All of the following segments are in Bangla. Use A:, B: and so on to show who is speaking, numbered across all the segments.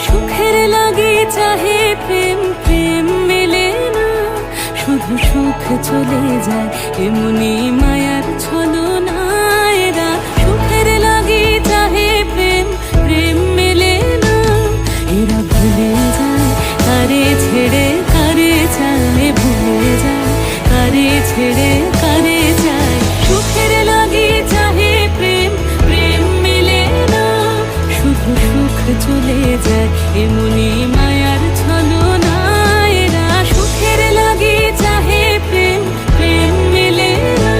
A: সুখের লাগি চাহে প্রেম, প্রেম মেলে না, শুধু সুখ চলে যায় এমনি মায়ার ছলনা। এরা সুখের লাগি চাহে প্রেম, প্রেম মেলে না, এরা ভুলে যায় কারে ছেড়ে কারে চায়, ভুলে যায় কারে ছেড়ে কারে চায়। সুখের লাগি চাহে প্রেম, প্রেম মেলে না, শুধু সুখ চলে যায় এমনি মায়ার ছলনা। এরা সুখের লাগি চাহে প্রেম, প্রেম মেলে না।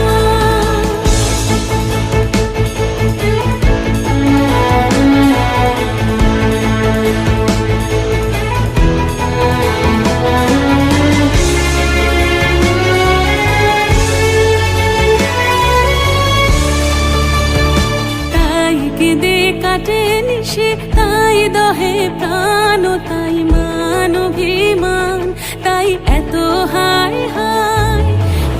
A: তাই কেঁদে কাটে নিশে, তাই দহে প্রাণ, তাই মান অভিমান, তাই এত হায় হায়।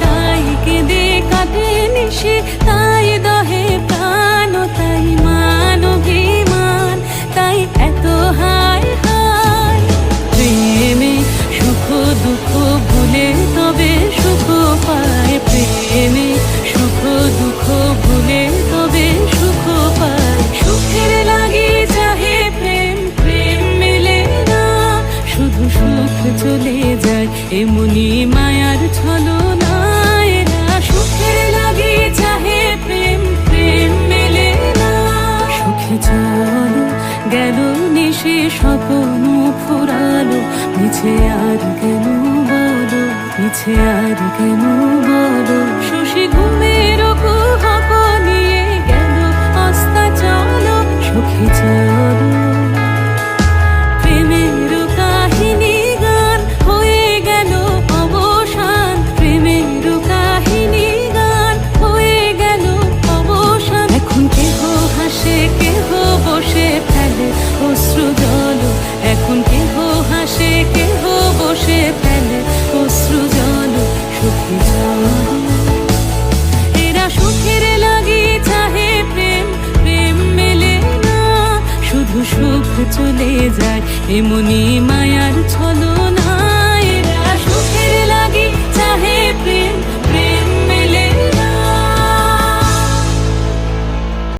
A: তাই কেঁদে কাটে নিশে, তাই দহে প্রাণ, তাই মান অভিমান, তাই এত হায় হায়। প্রেমে সুখ দুঃখ ভুলে তবে সুখ পায়, প্রেমে সুখ দুঃখ ভুলে তবে সুখ পায়। সুখের লাগি চাহে প্রেম, প্রেম মেলে না, শুধু সুখ চলে যায় এমনি মায়ার ছলনা। এরা সুখের লাগি চাহে প্রেম, প্রেম মেলে না। সুখে চলো গেল নিশে স্বপ্ন ফুরালো, মিছে আর কেন বলো, মিছে আর কেন বলো। শশী ঘুমের কুহক নিয়ে গেল অস্তা চলো, সুখে চলো। প্রেমের কাহিনী গান হয়ে গেল অবসান, প্রেমের কাহিনী গান হয়ে গেল অবসান। এখন কেহ হাসে কেহ বসে ফেলে অশ্রু জল, এখন কেহ হাসে কেহ বসে ফেলে অশ্রু জল। সুখে চলো। এরা সুখের লাগি চাহে প্রেম, প্রেম মেলে না, শুধু সুখ চলে যায় এমনি মায়ার ছলনা।